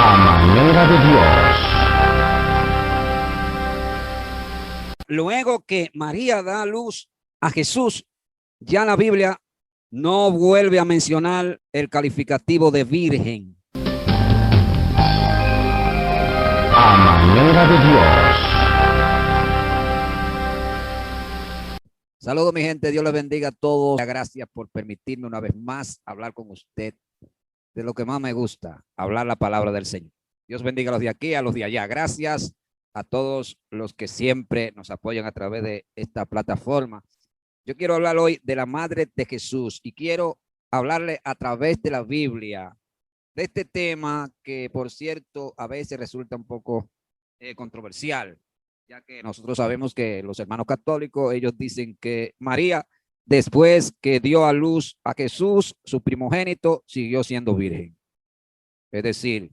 A manera de Dios. Luego que María da a luz a Jesús, ya la Biblia no vuelve a mencionar el calificativo de virgen. A manera de Dios. Saludos mi gente, Dios les bendiga a todos. Gracias por permitirme una vez más hablar con usted de lo que más me gusta, hablar la palabra del Señor. Dios bendiga a los de aquí, a los de allá. Gracias a todos los que siempre nos apoyan a través de esta plataforma. Yo quiero hablar hoy de la Madre de Jesús y quiero hablarle a través de la Biblia de este tema que, por cierto, a veces resulta un poco controversial, ya que nosotros sabemos que los hermanos católicos, ellos dicen que María, después que dio a luz a Jesús, su primogénito, siguió siendo virgen. Es decir,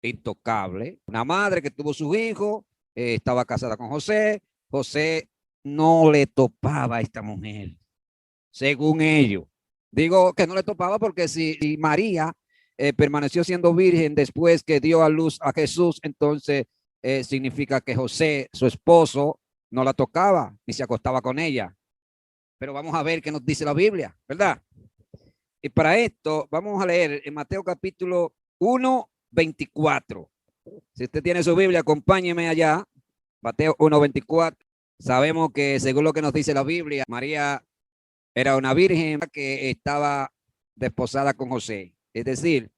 intocable. Una madre que tuvo su hijo, estaba casada con José. José no le topaba a esta mujer, según ellos. Digo que no le topaba porque si María permaneció siendo virgen después que dio a luz a Jesús, entonces significa que José, su esposo, no la tocaba ni se acostaba con ella. Pero vamos a ver qué nos dice la Biblia, ¿verdad? Y para esto vamos a leer en Mateo capítulo 1:24. Si usted tiene su Biblia, acompáñeme allá. Mateo 1:24. Sabemos que según lo que nos dice la Biblia, María era una virgen que estaba desposada con José. Es decir,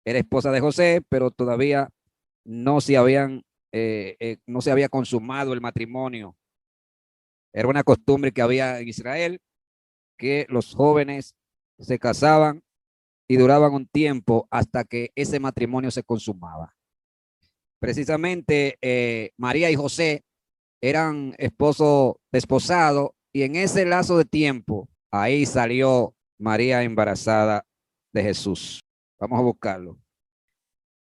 era esposa de José, pero todavía no se había consumado el matrimonio. Era una costumbre que había en Israel, que los jóvenes se casaban y duraban un tiempo hasta que ese matrimonio se consumaba. Precisamente María y José eran desposados, y en ese lazo de tiempo, ahí salió María embarazada de Jesús. Vamos a buscarlo.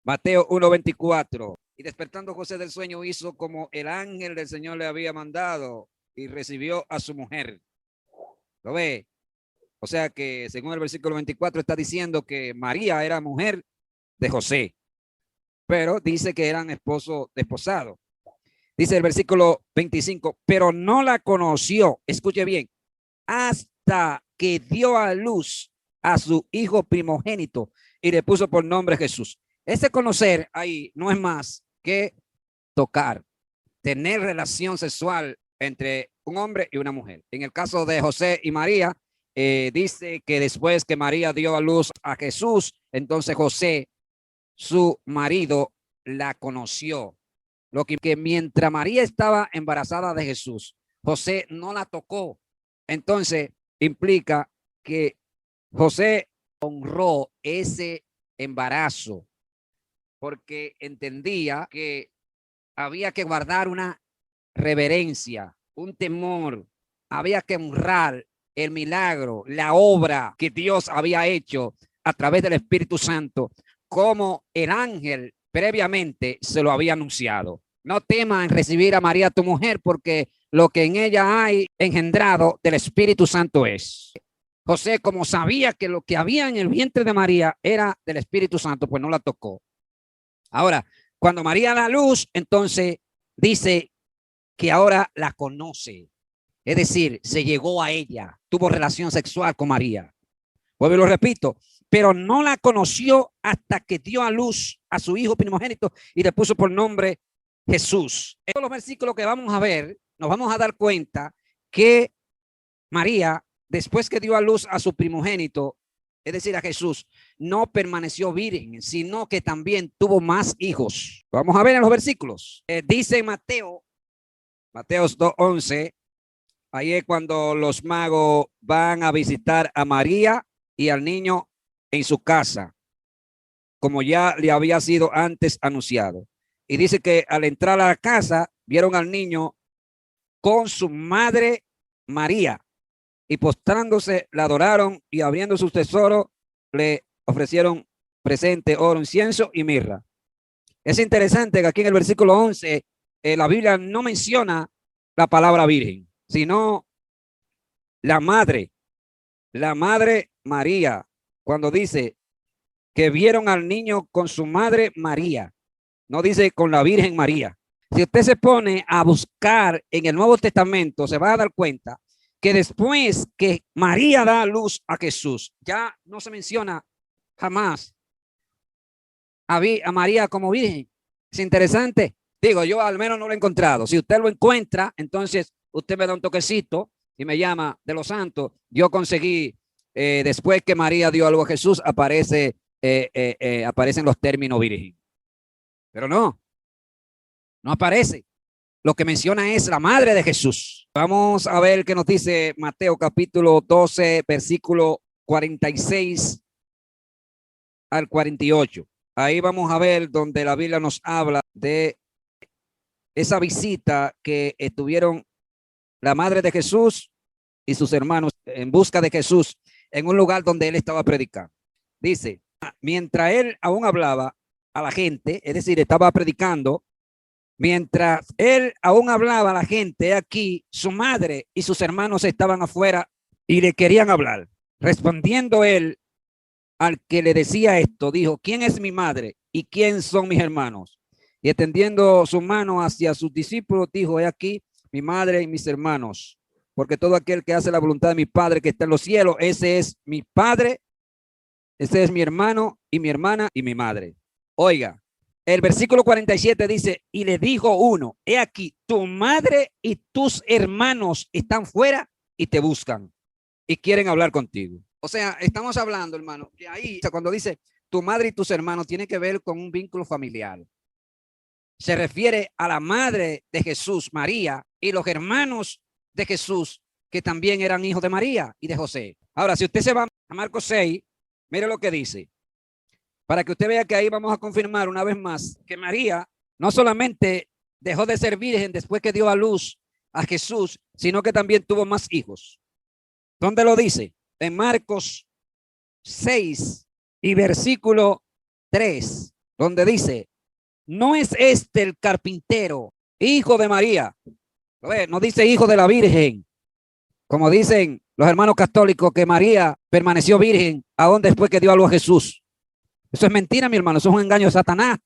Mateo 1:24. Y despertando José del sueño, hizo como el ángel del Señor le había mandado y recibió a su mujer. ¿Lo ve? O sea que según el versículo 24 está diciendo que María era mujer de José, pero dice que eran desposados. Dice el versículo 25, pero no la conoció, escuche bien, hasta que dio a luz a su hijo primogénito y le puso por nombre Jesús. Ese conocer ahí no es más que tocar, tener relación sexual entre un hombre y una mujer. En el caso de José y María, dice que después que María dio a luz a Jesús, entonces José, su marido, la conoció. Lo que mientras María estaba embarazada de Jesús, José no la tocó. Entonces implica que José honró ese embarazo porque entendía que había que guardar una reverencia, un temor, había que honrar el milagro, la obra que Dios había hecho a través del Espíritu Santo, como el ángel previamente se lo había anunciado. No temas en recibir a María tu mujer, porque lo que en ella hay engendrado del Espíritu Santo es. José, como sabía que lo que había en el vientre de María era del Espíritu Santo, pues no la tocó. Ahora, cuando María da luz, entonces dice que ahora la conoce. Es decir, se llegó a ella, tuvo relación sexual con María. Vuelvo y lo repito, pero no la conoció hasta que dio a luz a su hijo primogénito y le puso por nombre Jesús. En todos los versículos que vamos a ver, nos vamos a dar cuenta que María, después que dio a luz a su primogénito, es decir, a Jesús, no permaneció virgen, sino que también tuvo más hijos. Vamos a ver en los versículos. Dice Mateo 2:11, ahí es cuando los magos van a visitar a María y al niño en su casa, como ya le había sido antes anunciado. Y dice que al entrar a la casa, vieron al niño con su madre María, y postrándose la adoraron, y abriendo sus tesoros le ofrecieron presente, oro, incienso y mirra. Es interesante que aquí en el versículo 11 la Biblia no menciona la palabra virgen, sino la madre María, cuando dice que vieron al niño con su madre María. No dice con la Virgen María. Si usted se pone a buscar en el Nuevo Testamento, se va a dar cuenta que después que María da a luz a Jesús, ya no se menciona jamás a María como virgen. Es interesante. Digo, yo al menos no lo he encontrado. Si usted lo encuentra, entonces usted me da un toquecito y me llama de los santos. Yo conseguí, después que María dio algo a Jesús, aparecen los términos virgen. Pero no aparece. Lo que menciona es la madre de Jesús. Vamos a ver qué nos dice Mateo capítulo 12, versículo 46 al 48. Ahí vamos a ver donde la Biblia nos habla de esa visita que tuvieron la madre de Jesús y sus hermanos en busca de Jesús en un lugar donde él estaba predicando. Dice, mientras él aún hablaba a la gente, es decir, estaba predicando, mientras él aún hablaba a la gente, aquí su madre y sus hermanos estaban afuera y le querían hablar. Respondiendo él al que le decía esto, dijo, ¿quién es mi madre y quién son mis hermanos? Y extendiendo su mano hacia sus discípulos, dijo, he aquí mi madre y mis hermanos, porque todo aquel que hace la voluntad de mi Padre que está en los cielos, ese es mi Padre, ese es mi hermano y mi hermana y mi madre. Oiga, el versículo 47 dice, y le dijo uno, he aquí, tu madre y tus hermanos están fuera y te buscan y quieren hablar contigo. O sea, estamos hablando, hermano, que ahí cuando dice tu madre y tus hermanos tiene que ver con un vínculo familiar. Se refiere a la madre de Jesús, María, y los hermanos de Jesús, que también eran hijos de María y de José. Ahora, si usted se va a Marcos 6, mire lo que dice. Para que usted vea que ahí vamos a confirmar una vez más que María no solamente dejó de ser virgen después que dio a luz a Jesús, sino que también tuvo más hijos. ¿Dónde lo dice? En Marcos 6 y versículo 3, donde dice, ¿no es este el carpintero, hijo de María? No dice hijo de la Virgen, como dicen los hermanos católicos que María permaneció virgen aún después que dio a luz a Jesús. Eso es mentira, mi hermano, eso es un engaño de Satanás.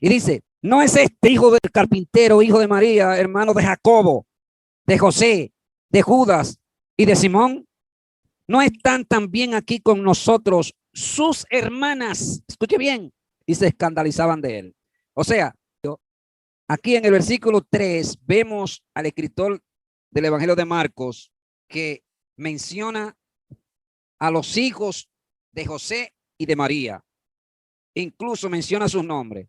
Y dice, ¿no es este hijo del carpintero, hijo de María, hermano de Jacobo, de José, de Judas y de Simón? ¿No están también aquí con nosotros sus hermanas? Escuche bien. Y se escandalizaban de él. O sea, aquí en el versículo 3 vemos al escritor del Evangelio de Marcos que menciona a los hijos de José y de María. Incluso menciona sus nombres.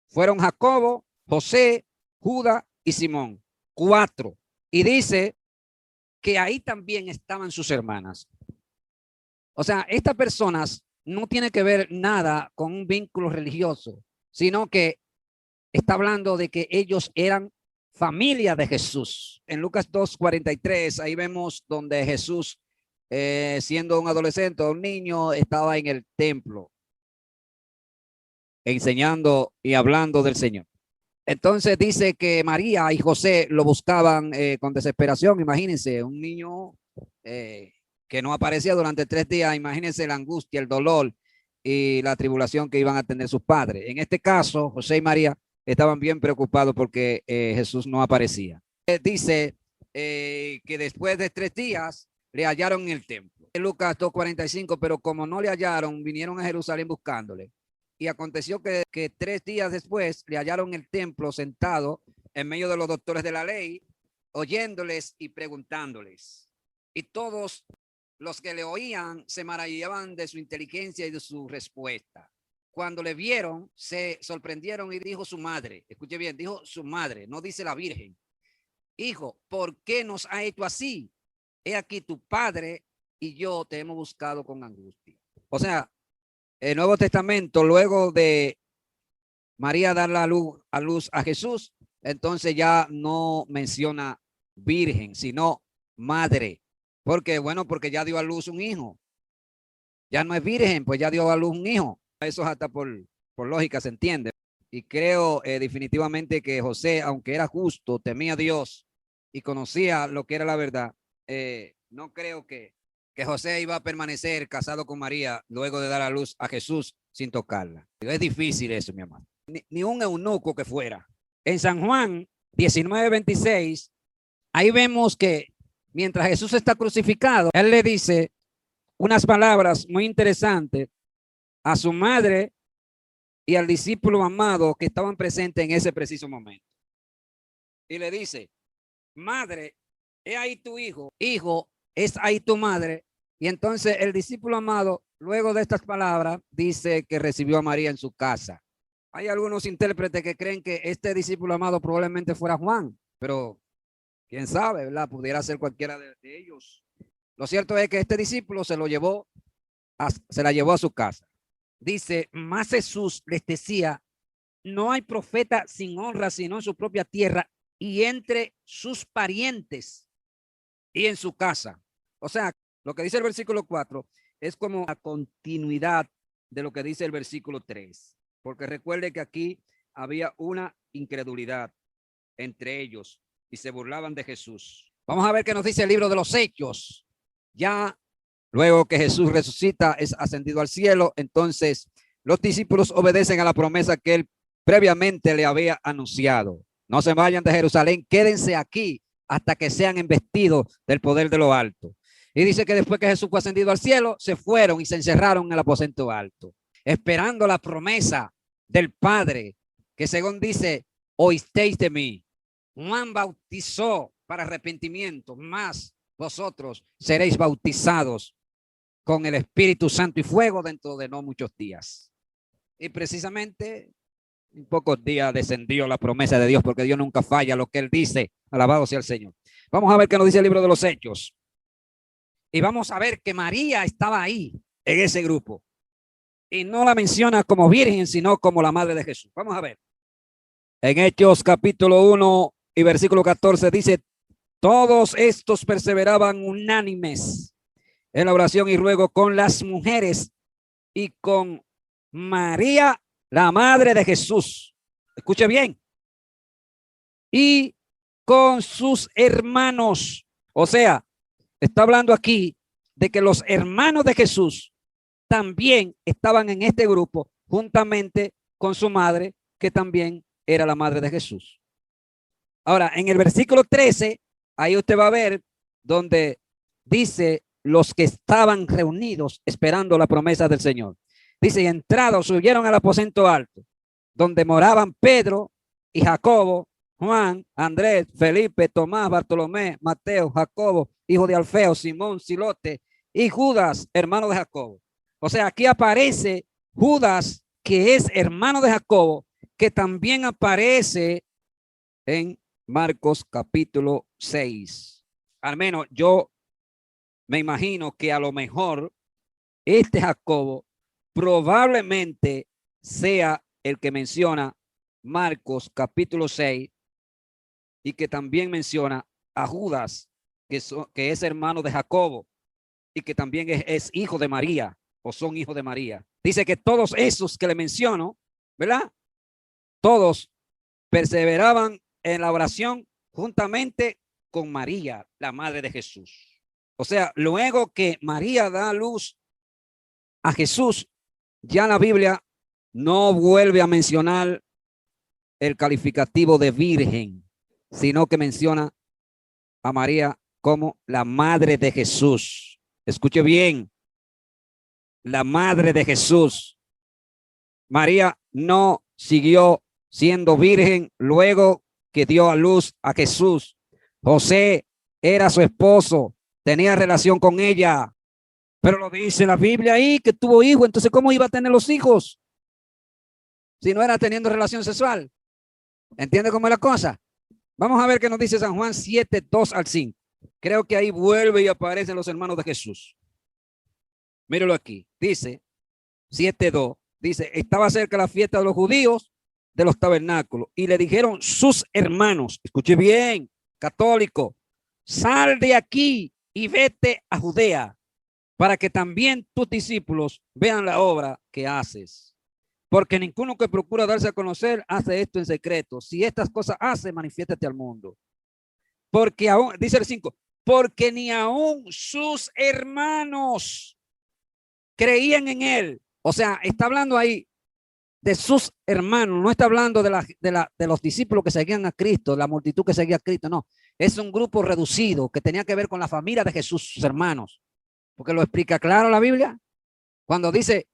Fueron Jacobo, José, Judas y Simón. 4. Y dice que ahí también estaban sus hermanas. O sea, estas personas no tienen que ver nada con un vínculo religioso, sino que está hablando de que ellos eran familia de Jesús. En Lucas 2:43, ahí vemos donde Jesús, siendo un adolescente o un niño, estaba en el templo enseñando y hablando del Señor. Entonces dice que María y José lo buscaban con desesperación. Imagínense, un niño que no aparecía durante 3 días. Imagínense la angustia, el dolor y la tribulación que iban a tener sus padres. En este caso, José y María estaban bien preocupados porque Jesús no aparecía. Dice que después de 3 días le hallaron en el templo. En Lucas 2:45, pero como no le hallaron, vinieron a Jerusalén buscándole. Y aconteció que 3 días después le hallaron en el templo sentado en medio de los doctores de la ley, oyéndoles y preguntándoles. Y todos los que le oían se maravillaban de su inteligencia y de su respuesta. Cuando le vieron, se sorprendieron y dijo su madre, escuche bien, dijo su madre, no dice la Virgen. Hijo, ¿por qué nos ha hecho así? He aquí tu padre y yo te hemos buscado con angustia. O sea, el Nuevo Testamento, luego de María dar a luz a Jesús, entonces ya no menciona virgen, sino madre. Porque, bueno, porque ya dio a luz un hijo. Ya no es virgen, pues ya dio a luz un hijo. Eso es hasta por lógica se entiende. Y creo definitivamente que José, aunque era justo, temía a Dios y conocía lo que era la verdad, no creo que José iba a permanecer casado con María luego de dar a luz a Jesús sin tocarla. Es difícil eso, mi amado. Ni un eunuco que fuera. En San Juan 19:26, ahí vemos que mientras Jesús está crucificado, él le dice unas palabras muy interesantes a su madre y al discípulo amado que estaban presentes en ese preciso momento. Y le dice, madre, he ahí tu hijo, hijo, es ahí tu madre. Y entonces el discípulo amado, luego de estas palabras, dice que recibió a María en su casa. Hay algunos intérpretes que creen que este discípulo amado probablemente fuera Juan, pero quién sabe, ¿verdad? Pudiera ser cualquiera de ellos. Lo cierto es que este discípulo se la llevó a su casa. Dice, más Jesús les decía, no hay profeta sin honra sino en su propia tierra y entre sus parientes y en su casa. O sea, lo que dice el versículo 4 es como la continuidad de lo que dice el versículo 3. Porque recuerde que aquí había una incredulidad entre ellos y se burlaban de Jesús. Vamos a ver qué nos dice el libro de los Hechos. Ya luego que Jesús resucita, es ascendido al cielo, entonces los discípulos obedecen a la promesa que él previamente le había anunciado. No se vayan de Jerusalén, quédense aquí hasta que sean investidos del poder de lo alto. Y dice que después que Jesús fue ascendido al cielo, se fueron y se encerraron en el aposento alto, esperando la promesa del Padre, que según dice, oísteis de mí. Juan bautizó para arrepentimiento, mas vosotros seréis bautizados con el Espíritu Santo y fuego dentro de no muchos días. Y precisamente en pocos días descendió la promesa de Dios, porque Dios nunca falla lo que él dice. Alabado sea el Señor. Vamos a ver qué nos dice el libro de los Hechos. Y vamos a ver que María estaba ahí en ese grupo. Y no la menciona como virgen, sino como la madre de Jesús. Vamos a ver. En Hechos capítulo 1 y versículo 14 dice, todos estos perseveraban unánimes en la oración y ruego con las mujeres y con María, la madre de Jesús. Escuche bien. Y con sus hermanos. O sea, está hablando aquí de que los hermanos de Jesús también estaban en este grupo juntamente con su madre, que también era la madre de Jesús. Ahora, en el versículo 13, ahí usted va a ver donde dice los que estaban reunidos esperando la promesa del Señor. Dice, y entrados subieron al aposento alto, donde moraban Pedro y Jacobo, Juan, Andrés, Felipe, Tomás, Bartolomé, Mateo, Jacobo, hijo de Alfeo, Simón, Zilote y Judas, hermano de Jacobo. O sea, aquí aparece Judas, que es hermano de Jacobo, que también aparece en Marcos capítulo 6. Al menos yo me imagino que a lo mejor este Jacobo probablemente sea el que menciona Marcos capítulo 6 y que también menciona a Judas, que es hermano de Jacobo y que también es hijo de María o son hijos de María. Dice que todos esos que le menciono, ¿verdad? Todos perseveraban en la oración juntamente con María, la madre de Jesús. O sea, luego que María da luz a Jesús, ya la Biblia no vuelve a mencionar el calificativo de virgen, sino que menciona a María como la madre de Jesús. Escuche bien, la madre de Jesús. María no siguió siendo virgen luego que dio a luz a Jesús. José era su esposo, tenía relación con ella, pero lo dice la Biblia ahí que tuvo hijos. Entonces, ¿cómo iba a tener los hijos si no era teniendo relación sexual? ¿Entiende cómo es la cosa? Vamos a ver qué nos dice San Juan 7, 2 al 5. Creo que ahí vuelve y aparecen los hermanos de Jesús. Míralo aquí. Dice 7:2. Dice, estaba cerca la fiesta de los judíos de los tabernáculos y le dijeron sus hermanos, escuche bien, católico, sal de aquí y vete a Judea para que también tus discípulos vean la obra que haces. Porque ninguno que procura darse a conocer hace esto en secreto. Si estas cosas hace, manifiéstate al mundo. Porque aún, dice el 5, porque ni aún sus hermanos creían en él O sea, está hablando ahí de sus hermanos, no está hablando de los discípulos que seguían a Cristo, la multitud que seguía a Cristo, no. Es un grupo reducido que tenía que ver con la familia de Jesús, sus hermanos. Porque lo explica claro la Biblia cuando dice,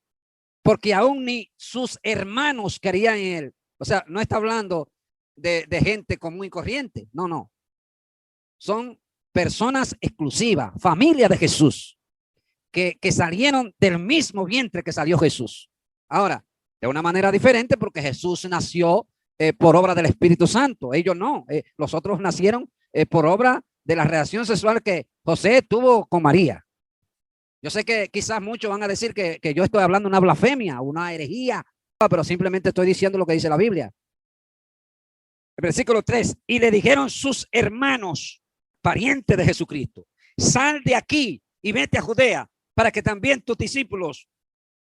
porque aún ni sus hermanos querían en él. O sea, no está hablando de gente común y corriente, no, no. Son personas exclusivas, familia de Jesús, que salieron del mismo vientre que salió Jesús. Ahora, de una manera diferente porque Jesús nació por obra del Espíritu Santo. Ellos no, los otros nacieron por obra de la relación sexual que José tuvo con María. Yo sé que quizás muchos van a decir que yo estoy hablando una blasfemia, una herejía, pero simplemente estoy diciendo lo que dice la Biblia. El versículo 3, y le dijeron sus hermanos, parientes de Jesucristo, sal de aquí y vete a Judea para que también tus discípulos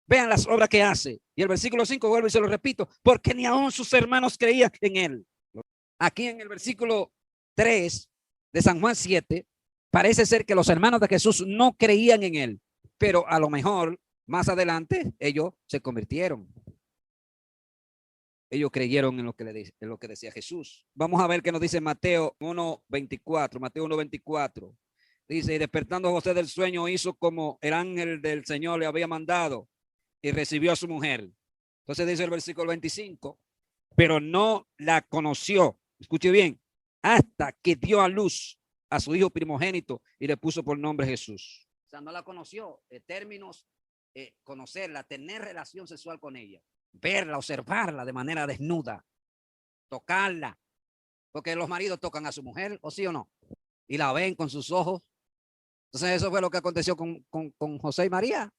vean las obras que hace. Y el versículo 5 vuelvo y se lo repito, porque ni aún sus hermanos creían en él. Aquí en el versículo 3 de San Juan 7, parece ser que los hermanos de Jesús no creían en él, pero a lo mejor más adelante ellos se convirtieron. Ellos creyeron en lo que decía Jesús. Vamos a ver qué nos dice Mateo 1:24. Mateo 1:24. Dice, y despertando José del sueño hizo como el ángel del Señor le había mandado y recibió a su mujer. Entonces dice el versículo 25, pero no la conoció, escuche bien, hasta que dio a luz a su hijo primogénito y le puso por nombre Jesús. O sea, no la conoció, en términos, conocerla, tener relación sexual con ella, verla, observarla de manera desnuda, tocarla, porque los maridos tocan a su mujer, o sí o no, y la ven con sus ojos. Entonces eso fue lo que aconteció con José y María.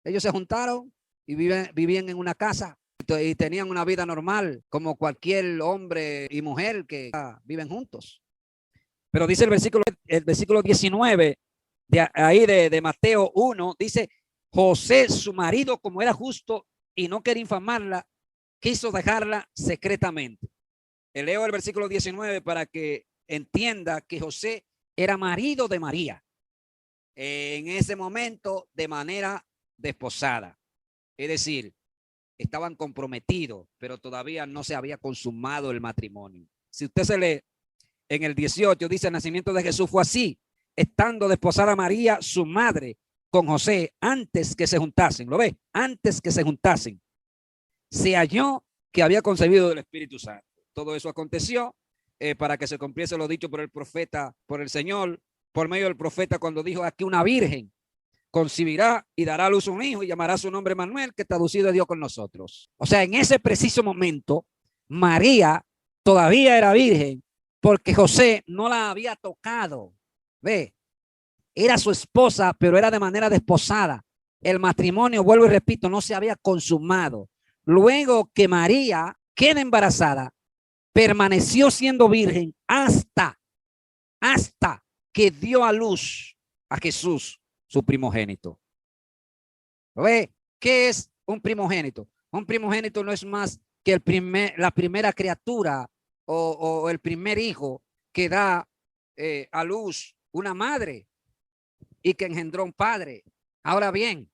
Ellos se juntaron y vivían en una casa y tenían una vida normal, como cualquier hombre y mujer que viven juntos. Pero dice el versículo 19 de Mateo 1, dice, José, su marido, como era justo y no quería infamarla, quiso dejarla secretamente. Leo el versículo 19 para que entienda que José era marido de María. En ese momento de manera desposada. Es decir, estaban comprometidos, pero todavía no se había consumado el matrimonio. Si usted se lee en el 18, dice, el nacimiento de Jesús fue así, estando desposada María, su madre, con José, antes que se juntasen. ¿Lo ve? Antes que se juntasen. Se halló que había concebido del Espíritu Santo. Todo eso aconteció para que se cumpliese lo dicho por el profeta, por el Señor, por medio del profeta, cuando dijo, aquí una virgen concebirá y dará a luz un hijo y llamará su nombre Manuel, que traducido es Dios con nosotros. O sea, en ese preciso momento, María todavía era virgen porque José no la había tocado. Ve, era su esposa, pero era de manera desposada. El matrimonio, vuelvo y repito, no se había consumado. Luego que María queda embarazada, permaneció siendo virgen hasta que dio a luz a Jesús, su primogénito. ¿Lo ve? ¿Qué es un primogénito? Un primogénito no es más que la primera criatura o el primer hijo que da a luz una madre y que engendró un padre. Ahora bien,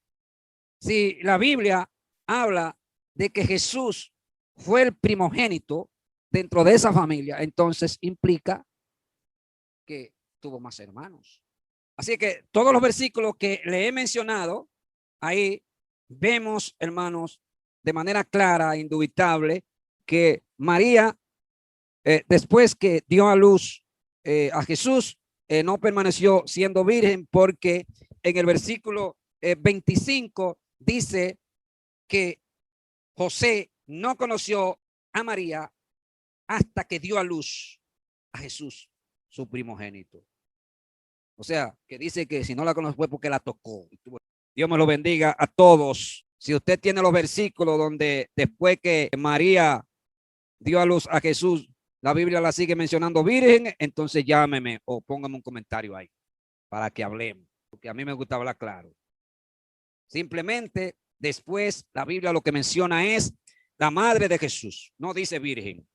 si la Biblia habla de que Jesús fue el primogénito dentro de esa familia, entonces implica que tuvo más hermanos. Así que todos los versículos que le he mencionado, ahí vemos, hermanos, de manera clara, indubitable, que María, después que dio a luz a Jesús, no permaneció siendo virgen, porque en el versículo 25 dice que José no conoció a María hasta que dio a luz a Jesús, su primogénito. O sea, que dice que si no la conoce fue porque la tocó. Dios me lo bendiga a todos. Si usted tiene los versículos donde después que María dio a luz a Jesús, la Biblia la sigue mencionando virgen, entonces llámeme o póngame un comentario ahí para que hablemos, porque a mí me gusta hablar claro. Simplemente después la Biblia lo que menciona es la madre de Jesús, no dice virgen.